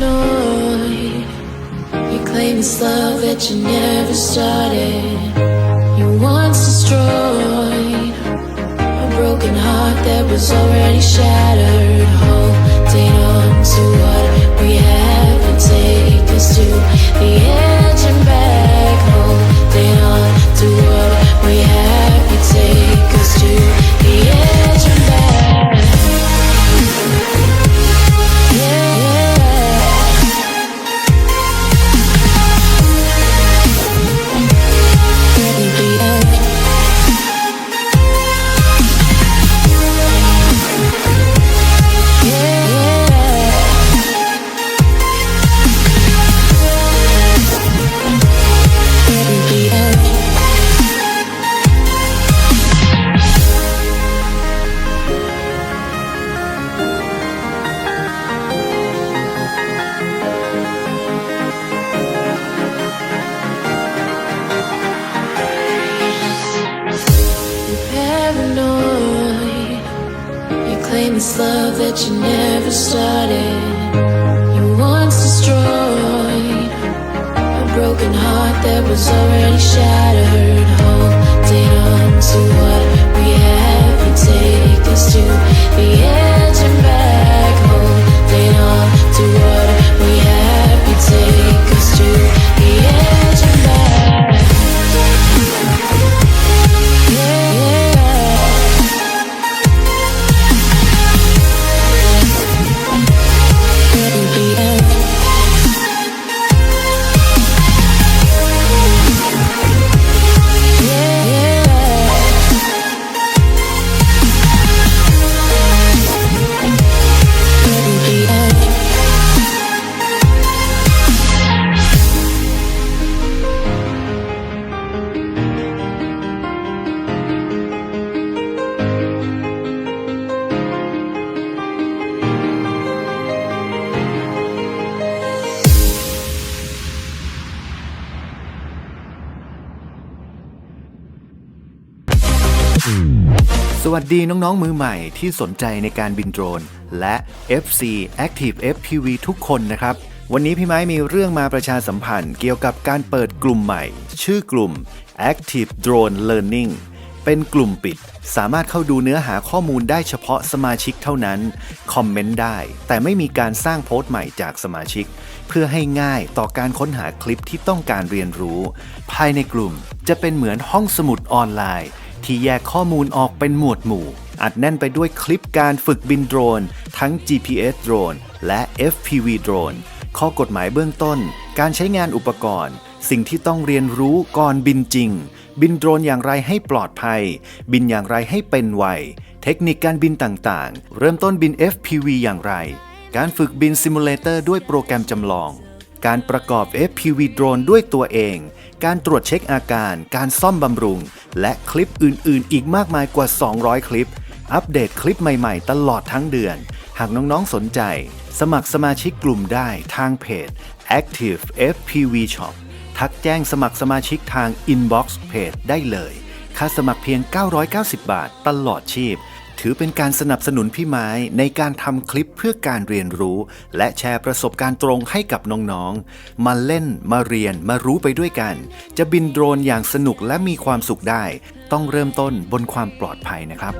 paranoid. You claim it's love that you never started. You once destroyed a broken heart that was already shattered. Holding on to what we have and take us to the edge and back. Holding on to what we have and take us to the edge and back. It's love that you never started. You once destroyed a broken heart that was already shattered. Holding on to what we have and take us to the edge and back. Holding on to what we have and take us to the edge and back.สวัสดีน้องๆมือใหม่ที่สนใจในการบินโดรนและ FC Active FPV ทุกคนนะครับวันนี้พี่ไม้มีเรื่องมาประชาสัมพันธ์เกี่ยวกับการเปิดกลุ่มใหม่ชื่อกลุ่ม Active Drone Learning เป็นกลุ่มปิดสามารถเข้าดูเนื้อหาข้อมูลได้เฉพาะสมาชิกเท่านั้นคอมเมนต์ได้แต่ไม่มีการสร้างโพสต์ใหม่จากสมาชิกเพื่อให้ง่ายต่อการค้นหาคลิปที่ต้องการเรียนรู้ภายในกลุ่มจะเป็นเหมือนห้องสมุดออนไลน์ที่แยกข้อมูลออกเป็นหมวดหมู่อัดแน่นไปด้วยคลิปการฝึกบินโดรนทั้ง GPS โดรนและ FPV โดรนข้อกฎหมายเบื้องต้นการใช้งานอุปกรณ์สิ่งที่ต้องเรียนรู้ก่อนบินจริงบินโดรนอย่างไรให้ปลอดภัยบินอย่างไรให้เป็นไวเทคนิคการบินต่างๆเริ่มต้นบิน FPV อย่างไรการฝึกบินซิมูเลเตอร์ด้วยโปรแกรมจำลองการประกอบ FPV โดรนด้วยตัวเองการตรวจเช็คอาการการซ่อมบำรุงและคลิปอื่นๆอีกมากมายกว่า200คลิปอัปเดตคลิปใหม่ๆตลอดทั้งเดือนหากน้องๆสนใจสมัครสมาชิกกลุ่มได้ทางเพจ Active FPV Shop ทักแจ้งสมัครสมาชิกทาง Inbox เพจได้เลยค่าสมัครเพียง990 บาทตลอดชีพถือเป็นการสนับสนุนพี่ไม้ในการทำคลิปเพื่อการเรียนรู้และแชร์ประสบการณ์ตรงให้กับน้องๆมาเล่นมาเรียนมารู้ไปด้วยกันจะบินโดรนอย่างสนุกและมีความสุขได้ต้องเริ่มต้นบนความปลอดภัยนะครับ